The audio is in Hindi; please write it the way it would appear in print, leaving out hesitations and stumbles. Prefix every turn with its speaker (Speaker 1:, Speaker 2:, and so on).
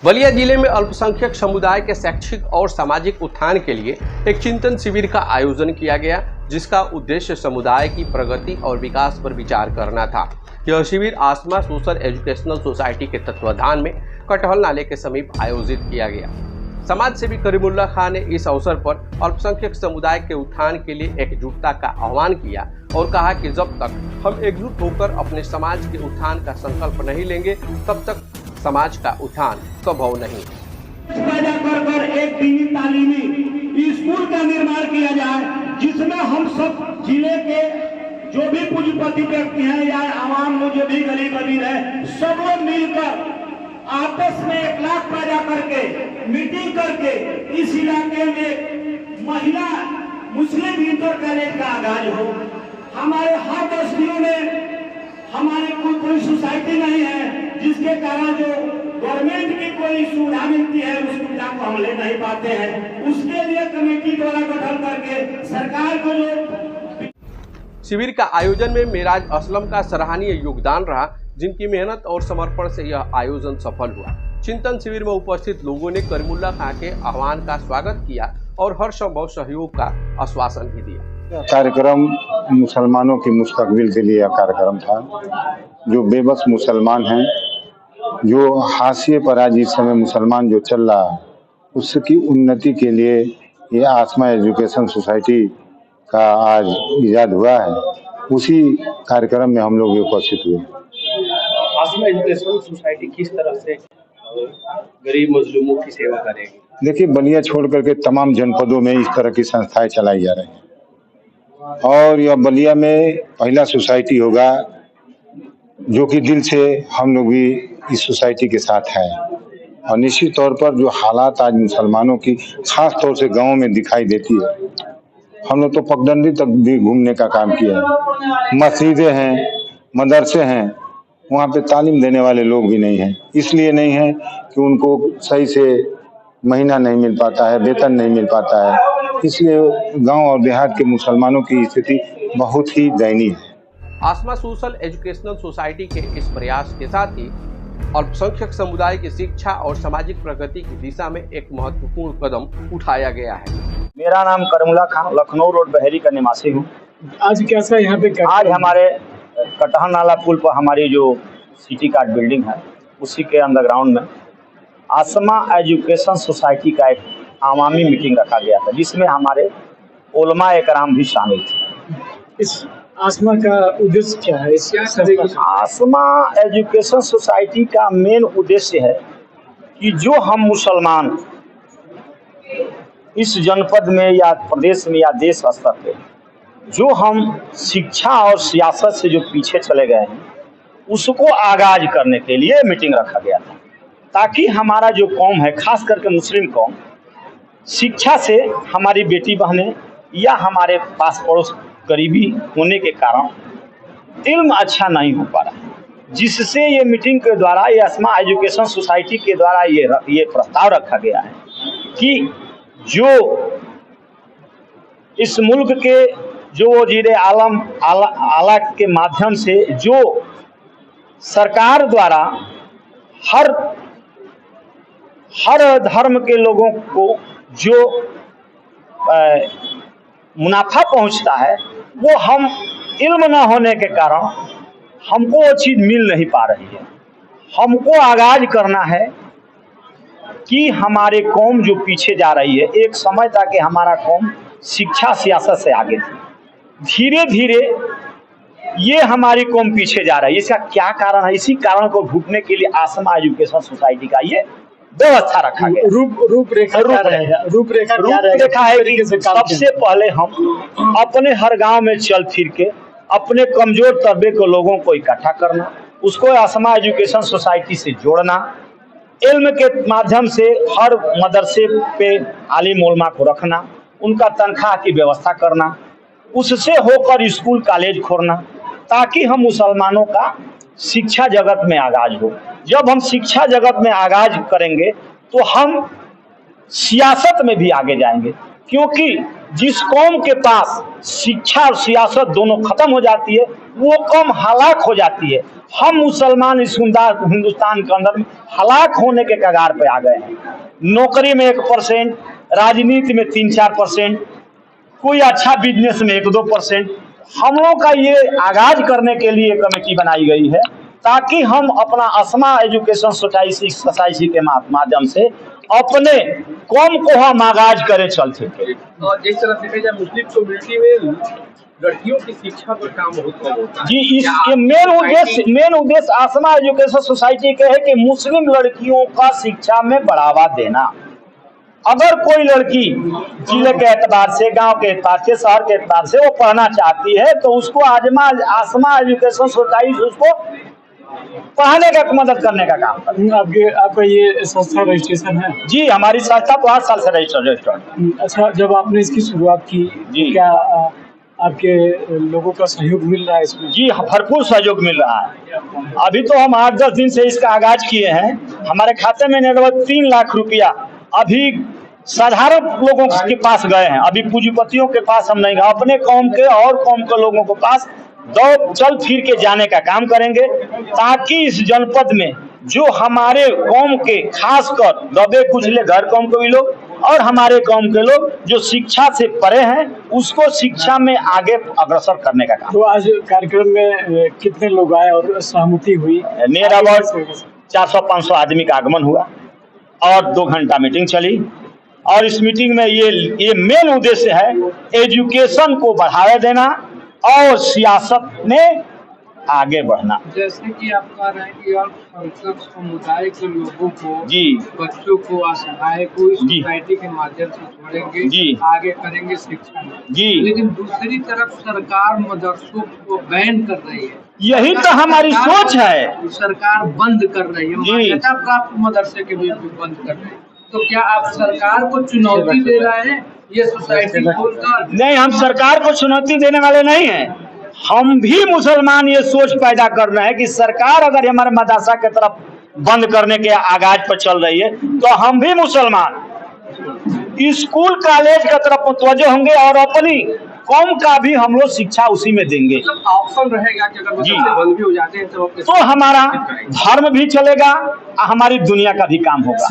Speaker 1: बलिया जिले में अल्पसंख्यक समुदाय के शैक्षिक और सामाजिक उत्थान के लिए एक चिंतन शिविर का आयोजन किया गया, जिसका उद्देश्य समुदाय की प्रगति और विकास पर विचार करना था। यह शिविर आसमा सोशल एजुकेशनल सोसाइटी के तत्वाधान में कटहल नाले के समीप आयोजित किया गया। समाज सेवी करीमुल्लाह खान ने इस अवसर पर अल्पसंख्यक समुदाय के उत्थान के लिए एकजुटता का आह्वान किया और कहा कि जब तक हम एकजुट होकर अपने समाज के उत्थान का संकल्प नहीं लेंगे, तब तक समाज का उत्थान संभव नहीं।
Speaker 2: पैदा कर एक दीनी तालीमी स्कूल का निर्माण किया जाए, जिसमें हम सब जिले के जो भी पूंजीपति व्यक्ति हैं या आवाम में जो भी गरीब अमीर है, सब लोग मिलकर आपस में इखलाक पैदा करके मीटिंग करके इस इलाके में महिला मुस्लिम इंटर कॉलेज का आगाज हो। हमारे हर बस्तियों में हमारी कोई सोसाइटी नहीं है, जिसके कारण जो गवर्नमेंट की कोई सुविधा मिलती है उस सुविधा को हम ले नहीं पाते हैं। उसके लिए कमेटी द्वारा गठन करके सरकार को जो
Speaker 1: शिविर का आयोजन में मेराज असलम का सराहनीय योगदान रहा, जिनकी मेहनत और समर्पण से यह आयोजन सफल हुआ। चिंतन शिविर में उपस्थित लोगों ने करीमुल्लाह खान के आह्वान का स्वागत किया और हर संभव सहयोग का आश्वासन भी दिया।
Speaker 3: कार्यक्रम मुसलमानों की मुस्तकबिल के लिए यह कार्यक्रम था। जो बेबस मुसलमान हैं, जो हाशिए पर आज इस समय मुसलमान जो चल रहा है, उसकी उन्नति के लिए ये आसमा एजुकेशन सोसाइटी का आज इजाद हुआ है। उसी कार्यक्रम में हम लोग उपस्थित हुए।
Speaker 4: आसमा एजुकेशन सोसाइटी किस तरह से गरीब मजलूमों की सेवा करेगी?
Speaker 3: देखिए, बलिया छोड़ करके तमाम जनपदों में इस तरह की संस्थाएं चलाई जा रही हैं और यह बलिया में पहला सोसाइटी होगा जो कि दिल से हम लोग भी इस सोसाइटी के साथ हैं। और निश्चित तौर पर जो हालात आज मुसलमानों की खास तौर से गाँव में दिखाई देती है, हम लोग तो पगडंडी तक भी घूमने का काम किया है। मस्जिदें हैं, मदरसे हैं, वहाँ पे तालीम देने वाले लोग भी नहीं हैं। इसलिए नहीं है कि उनको सही से महीना नहीं मिल पाता है, वेतन नहीं मिल पाता है। इसलिए गांव और देहात के मुसलमानों की स्थिति बहुत ही दयनीय है।
Speaker 1: आसमा सोशल एजुकेशनल सोसाइटी के इस प्रयास के साथ ही अल्पसंख्यक समुदाय की शिक्षा और सामाजिक प्रगति की दिशा में एक महत्वपूर्ण कदम उठाया गया है।
Speaker 5: मेरा नाम करीमुल्लाह खान, लखनऊ रोड बहरी का निवासी हूँ।
Speaker 4: आज कैसा यहाँ पे
Speaker 5: आज हमारे कटहल नाला पुल पर हमारी जो सिटी कार्ड बिल्डिंग है, उसी के अंडरग्राउंड में आसमा एजुकेशन सोसाइटी का एक आवामी मीटिंग रखा गया था, जिसमें हमारे उलमा एकराम भी शामिल थे।
Speaker 4: इस आसमा का उद्देश्य क्या है?
Speaker 5: आसमा एजुकेशन सोसाइटी का मेन उद्देश्य है कि जो हम मुसलमान इस जनपद में या प्रदेश में या देश स्तर पे जो हम शिक्षा और सियासत से जो पीछे चले गए हैं, उसको आगाज करने के लिए मीटिंग रखा गया था, ताकि हमारा जो कौम है, खास करके मुस्लिम कौम, शिक्षा से हमारी बेटी बहनें या हमारे पास पड़ोस करीबी होने के कारण इल्म अच्छा नहीं हो पा रहा, जिससे ये मीटिंग के द्वारा, ये आसमा एजुकेशन सोसाइटी के द्वारा ये प्रस्ताव रखा गया है कि जो इस मुल्क के जो वज़ीर आला के माध्यम से जो सरकार द्वारा हर धर्म के लोगों को जो मुनाफा पहुंचता है, वो हम इल्म न होने के कारण हमको वो चीज़ मिल नहीं पा रही है। हमको आगाज करना है कि हमारे कौम जो पीछे जा रही है, एक समय था कि हमारा कौम शिक्षा सियासत से आगे थी, धीरे धीरे ये हमारी कौम पीछे जा रही है। इसका क्या कारण है? इसी कारण को ढूंढने के लिए आसमा एजुकेशन सोसाइटी का ये व्यवस्था रखा गया।
Speaker 4: रूपरेखा
Speaker 5: है कि सबसे पहले हम अपने हर गांव में चल फिर के अपने कमजोर तबके के लोगों को इकट्ठा करना, उसको आसमा एजुकेशन सोसाइटी से जोड़ना, इल्म के माध्यम से हर मदरसे पे आलिम उलमा को रखना, उनका तनख्वाह की व्यवस्था करना, उससे होकर स्कूल कॉलेज खोलना, ताकि हम मुसलमानों का शिक्षा जगत में आगाज हो। जब हम शिक्षा जगत में आगाज करेंगे तो हम सियासत में भी आगे जाएंगे, क्योंकि जिस कौम के पास शिक्षा और सियासत दोनों खत्म हो जाती है, वो कौम हलाक हो जाती है। हम मुसलमान इस हिंदुस्तान के अंदर हलाक होने के कगार पे आ गए हैं। नौकरी में 1%, राजनीति में 3-4%, कोई अच्छा बिजनेस में 1-2%। हम लोगों का ये आगाज करने के लिए कमेटी बनाई गई है ताकि हम अपना असमा एजुकेशन सोसाइटी के माध्यम से अपने कौम को हम आगाज करे चल सके।
Speaker 4: और जिस तरह देखा जाए मुस्लिम कम्युनिटी में लड़कियों की शिक्षा पर काम होता है
Speaker 5: जी, इसके मेन उद्देश्य आसमा एजुकेशन सोसाइटी के है कि मुस्लिम लड़कियों का शिक्षा में बढ़ावा देना। अगर कोई लड़की जिले के एतबार से, गांव के एतबार से, शहर के एतबार से वो पढ़ना चाहती है तो उसको आसमा एजुकेशन सोसाइटी उसको पढ़ाने का मदद करने का काम करती है।
Speaker 6: आपका ये संस्था रजिस्ट्रेशन है?
Speaker 5: जी, हमारी संस्था 5 साल से रजिस्टर्ड।
Speaker 6: अच्छा, जब आपने इसकी शुरुआत की
Speaker 5: जी,
Speaker 6: क्या आपके लोगों का सहयोग मिल रहा है इसमें?
Speaker 5: जी, भरपूर सहयोग मिल रहा है। अभी तो हम 8-10 दिन से इसका आगाज किए हैं। हमारे खाते में लगभग 3 लाख रुपया अभी साधारण लोगों के पास गए हैं। अभी पूंजीपतियों के पास हम नहीं गए, अपने कौम के और कौम के लोगों के पास चल फिर के जाने का काम करेंगे ताकि इस जनपद में जो हमारे कौम के खासकर दबे कुचले घर कौम के भी लोग और हमारे कौम के लोग जो शिक्षा से परे हैं उसको शिक्षा में आगे अग्रसर करने का काम।
Speaker 6: तो आज कार्यक्रम में कितने लोग आए और सहमति हुई?
Speaker 5: नियर अबाउट 400-500 आदमी का आगमन हुआ और 2 घंटा मीटिंग चली। और इस मीटिंग में ये मेन उद्देश्य है एजुकेशन को बढ़ावा देना और सियासत में आगे बढ़ना।
Speaker 7: जैसे कि आप कह रहे हैं कि अल्पसंख्यक समुदाय के लोगों को
Speaker 5: जी,
Speaker 7: बच्चों को, असहाय को इस सोसाइटी के माध्यम से जोड़ेंगे
Speaker 5: जी,
Speaker 7: आगे करेंगे शिक्षा में
Speaker 5: जी,
Speaker 7: लेकिन दूसरी तरफ सरकार मदरसों को बैन कर रही है।
Speaker 5: यही तो हमारी सोच है।
Speaker 7: सरकार बंद कर रही है, मान्यता प्राप्त मदरसे के भी बंद कर रही है। तो क्या आप सरकार को चुनौती दे रहे हैं ये सोसाइटी खोलकर?
Speaker 5: नहीं, हम सरकार को चुनौती देने वाले नहीं हैं। हम भी मुसलमान ये सोच पैदा कर रहे हैं कि सरकार अगर हमारे मदरसा की तरफ बंद करने के आगाज पर चल रही है तो हम भी मुसलमान स्कूल कॉलेज की तरफ मुतवज्जो होंगे और अपनी कौम का भी हम लोग शिक्षा उसी में देंगे।
Speaker 7: ऑप्शन रहेगा कि अगर मदरसे बंद भी हो जाते हैं तो
Speaker 5: हमारा धर्म भी चलेगा, हमारी दुनिया का भी काम होगा।